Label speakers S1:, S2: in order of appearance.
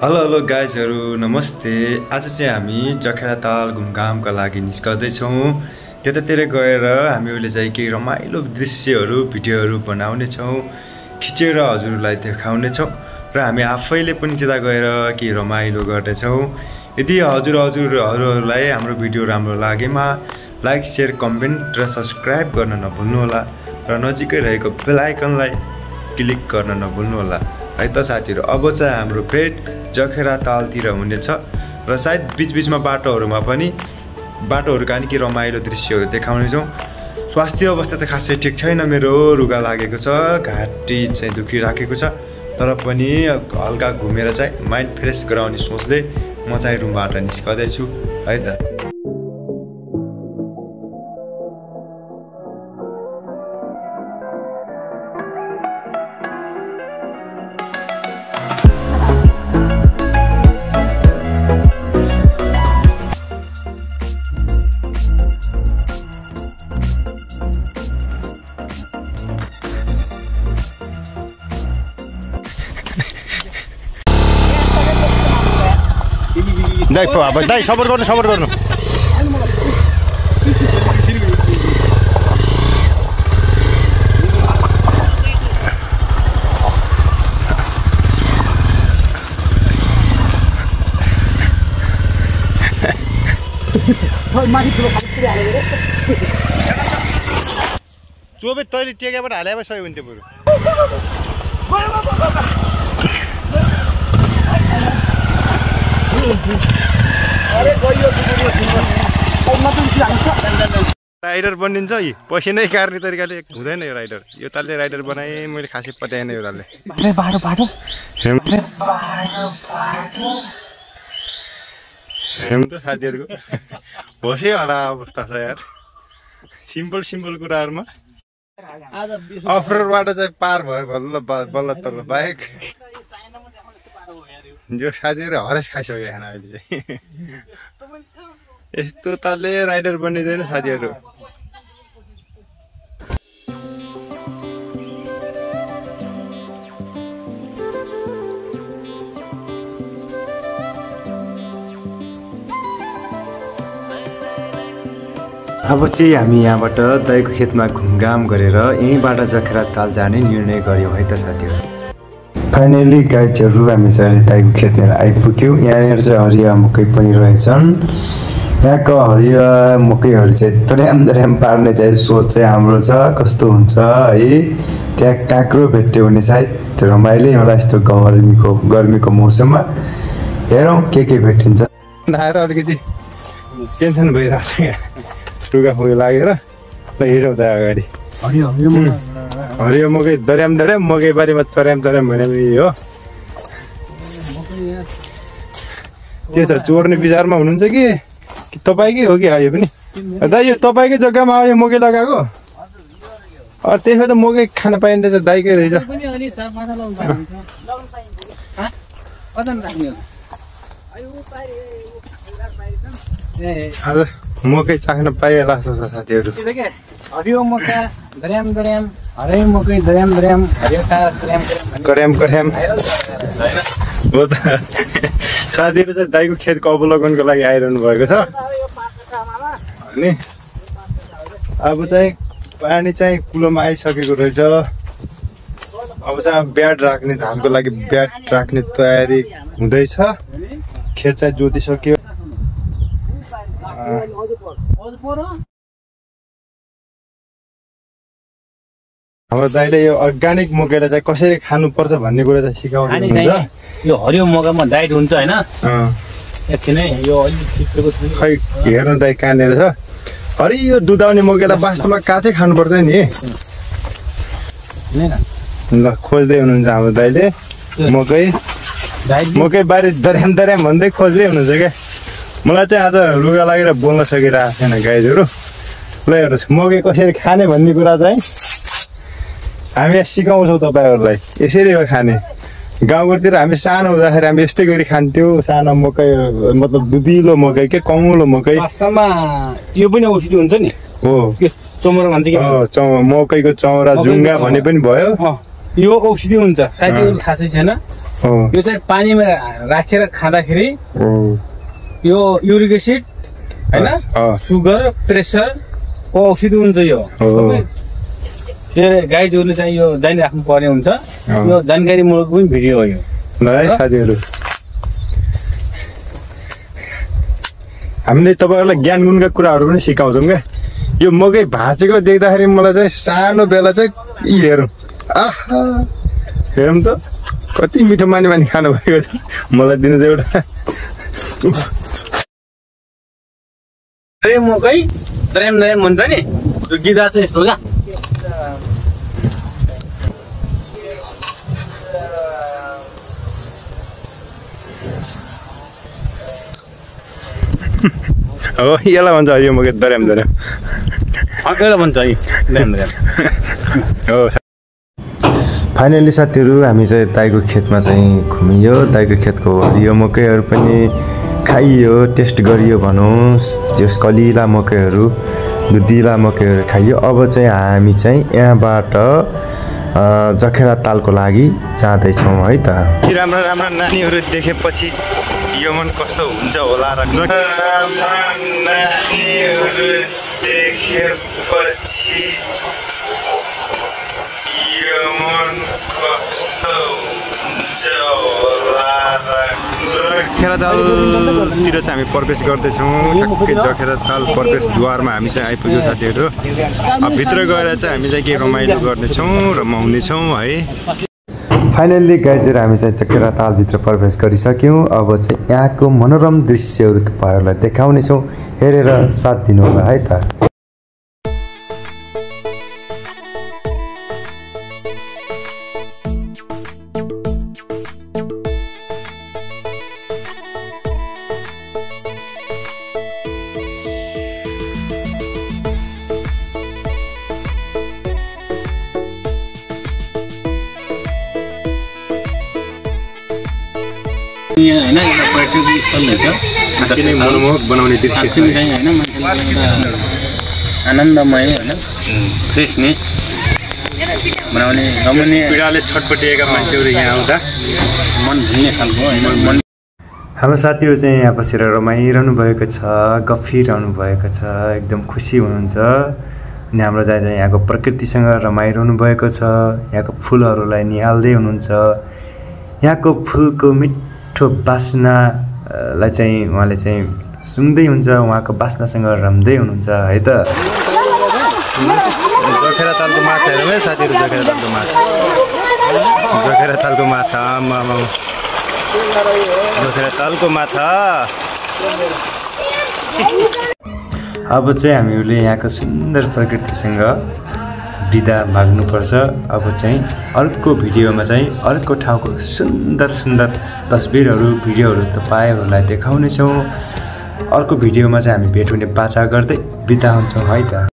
S1: Hello गाइजहरु नमस्ते। आज चाहिँ हामी जखेरा ताल घुमघामका लागि निस्कदैछौँ। त्यतातिर गएर हामीले चाहिँ केही रमाइलो दृश्यहरू भिडियोहरू बनाउने छौँ, खिचेर हजुरलाई देखाउने छौँ र हामी आफैले पनि त्यता गएर केही रमाइलो गर्नेछौँ। यदि हजुरहरूलाई हाम्रो भिडियो राम्रो लागेमा लाइक शेयर कमेन्ट र सब्स्क्राइब गर्न नभुल्नु होला र नजिकै रहेको बेल आइकनलाई क्लिक गर्न नभुल्नु होला है त साथीहरु। अब चाहिँ हाम्रो भेट जखेरा तालतिर हुनेछ र सायद बीचबीचमा बाटोहरुका नि के रमाइलो दृश्यहरू देखाउनेछौँ। स्वास्थ्य अवस्था त खासै ठिक छैन, मेरो रुगा लागेको छ, घाँटी चाहिँ दुखिराखेको छ, तर पनि हल्का घुमेर चाहिँ माइन्ड फ्रेस गराउने सोचले म चाहिँ रुमबाट निस्कदैछु है त।
S2: दाइ दाइ सपोर्ट गर्नु चोबे तैँले टेकाबाट हाले भए सही हुन्थ्यो बरु। राइडर बनिन्छ यी पैसा नै काट्ने तरिकाले हुँदैन। यो राइडर यो तालले राइडर बनाएँ मैले, खासै पत्याएन यो तालले। हेम त साथीहरूको होसै हरा अवस्था छ यार। सिम्पल कुराहरूमा अफ रोडबाट चाहिँ पार भयो बल्ल तल्ल बाइक। यो साथीहरू हरेस खाइसक्यो खाना अहिले चाहिँ। यस्तो तालले राइडर बनिँदैन साथीहरू।
S1: अब चाहिँ हामी यहाँबाट दाइको खेतमा घुमघाम गरेर यहीँबाट जखेरा ताल जाने निर्णय गर्यौँ है त साथीहरू। फाइनली गाइजहरू हामी चाहिँ दाइको खेतमा आइपुग्यौँ। यहाँनिर चाहिँ हरिया मकै पनि रहेछन्। यहाँको हरिया मकैहरू चाहिँ दर्याम पार्ने चाहिँ सोच चाहिँ हाम्रो छ, कस्तो हुन्छ है। त्यहाँ काँक्रो भेट्यो भने सायद रमाइलै होला यस्तो गर्मीको मौसममा। हेरौँ के भेटिन्छ।
S2: नआएर अलिकति टेन्सन भइरहेको छ यहाँ, रुगाफुगा लागेर। ल हिँडौँ त अगाडि। हरियो मकै दर्याम मकै बारीमा चर्याम भने हो। के छ चोर्ने विचारमा हुनुहुन्छ कि तपाईँकै हो कि आयो पनि? दाइ यो तपाईँकै जग्गामा आयो मकै लगाएको? त्यसो त मकै खान पाइने रहेछ, दाइकै रहेछ। आज मकै चाख्न पाइए लाग्छ साथीहरू।
S3: हरियो मकै दर्याम हरियो मकै दर्याम
S2: कर्याम हो त। साथीहरू चाहिँ दाइको खेतको अवलोकनको लागि आइरहनु भएको छ। अनि अब चाहिँ पानी चाहिँ कुलोमा आइसकेको रहेछ। अब चाहिँ ब्याड राख्ने, धानको लागि ब्याड राख्ने तयारी हुँदैछ। खेत चाहिँ जोतिसक्यो। हाम्रो दाइले यो अर्ग्यानिक मकैलाई चाहिँ कसरी खानुपर्छ भन्ने कुरा चाहिँ सिकाउनु हुन्छ।
S3: यो हरियो मकैमा डाइट हुन्छ हैन? एकछिनै यो अलि छिपेको छ।
S2: खै हेर्नु दाइ कहाँनिर छ। हरियो दुधाउने मकैलाई वास्तवमा काँचै खानु पर्छ नि। ल खोज्दै हुनुहुन्छ हाम्रो दाइले मकै बारी दर्याम भन्दै खोज्दै हुनुहुन्छ क्या। मलाई चाहिँ आज लुगा लागेर बोल्न सकिरहेको छैन गाइजहरू। ल हेर्नुहोस् मकै कसरी खाने भन्ने कुरा चाहिँ हामी यहाँ सिकाउँछौँ तपाईँहरूलाई। यसरी हो खाने। गाउँघरतिर हामी सानो हुँदाखेरि हामी यस्तै गरी खान्थ्यौँ। सानो मकै मतलब दुधिलो मकै के कमुलो मकै।
S3: वास्तवमा यो पनि औषधि हुन्छ नि।
S2: हो
S3: चौरा भन्छ कि
S2: मकैको चौरा जुङ्गा भने पनि भयो।
S3: यो औषधि हुन्छ, सायद थाहा छैन। यो चाहिँ पानीमा राखेर खाँदाखेरि यो युरिक एसिड हैन सुगर प्रेसर औषधि हुन्छ यो गाई जोले चाहिँ यो जानिराख्नु पर्ने हुन्छ यो जानकारीमूलक पनि भिडियो हो यो
S2: ल है साथीहरु हामीले तपाईहरुलाई ज्ञान गुणका कुराहरु पनि सिकाउँछौं के यो मकै भाँचेको देख्दाखेरि मलाई चाहिँ सानो बेला चाहिँ हेरौं आहा हेरौं त कति मिठो मानी खानु भएको छ मलाई दिनु चाहिँ एउटा
S3: अरे मकै द्रेम भन्छ नि यो गिदा चाहिँ यस्तो क्या
S2: हो यसलाई भन्छ यो मकै द्रेम यसलाई
S3: भन्छ
S2: हो
S1: फाइनली साथीहरु हामी चाहिँ दाइको खेतमा चाहिँ घुमियो दाइको खेतको हरियो मकैहरु पनि खाइयो टेस्ट गरियो भनौं त्यस कलिला मकैहरु दुधिला मकैहरु खाइयो अब चाहिँ हामी चाहिँ यहाँबाट जखेरा तालको लागि जाँदै छौं है त
S2: राम्रो राम्रो नानीहरु देखेपछि यो मन कस्तो हुन्छ होला र जखेरा नानीहरु देखेपछि यो मन कस्तो हुन्छ होला र जखेरा तालतिर चाहिँ हामी प्रवेश गर्दैछौँ ठ्याक्कै जखेरा ताल प्रवेश द्वारमा हामी चाहिँ आइपुग्यौँ साथीहरु अब भित्र गएर चाहिँ हामी चाहिँ के रमाइलो गर्नेछौँ रमाउनेछौँ है
S1: फाइनली गाइजहरु हामी चाहिँ जखेरा ताल भित्र प्रवेश गरिसक्यौं अब चाहिँ यहाँको मनोरम दृश्यहरु तपाईहरुलाई देखाउने छौं हेरेर साथ दिनु होला है त
S3: हैन एउटा पर्यटक स्थल रहेछ
S2: किन मनमोहक बनाउने दृश्य छ
S3: हैन मान्छेले आनन्दमय हैन फ्रेशनेस बनाउने रमणीय
S2: पीडाले छटपटिएका मान्छेहरु यहाँ आउँदा
S3: मन भिन्ने खालको मन
S1: हाम्रो साथीहरु चाहिँ यहाँ बसेर रमाइरहनु भएको छ गफिरहनु भएको छ एकदम खुसी हुनुहुन्छ अनि हाम्रो चाहिँ यहाँको प्रकृतिसँग रमाइरहनु भएको छ यहाँको फूलहरुलाई निहाल्दै हुनुहुन्छ यहाँको फूलको मिठो बास्नालाई चाहिँ उहाँले चाहिँ सुन्दै हुन्छ उहाँको बास्नासँग रम्दै हुनुहुन्छ है त
S2: जखेरा तालको माछा हेरौँ है साथीहरु जखेरा तालको माछा जखेरा तालको माछा आमा जखेरा तालको माछा
S1: अब चाहिँ हामीहरूले यहाँको सुन्दर प्रकृतिसँग बिदा माग्नुपर्छ अब चाहिँ अर्को भिडियोमा चाहिँ अर्को ठाउँको सुन्दर सुन्दर तस्बिरहरू भिडियोहरू तपाईहरुलाई देखाउने छौं अर्को भिडियोमा चाहिँ हामी भेट हुने बाचा गर्दै बिदा हुन्छौं है त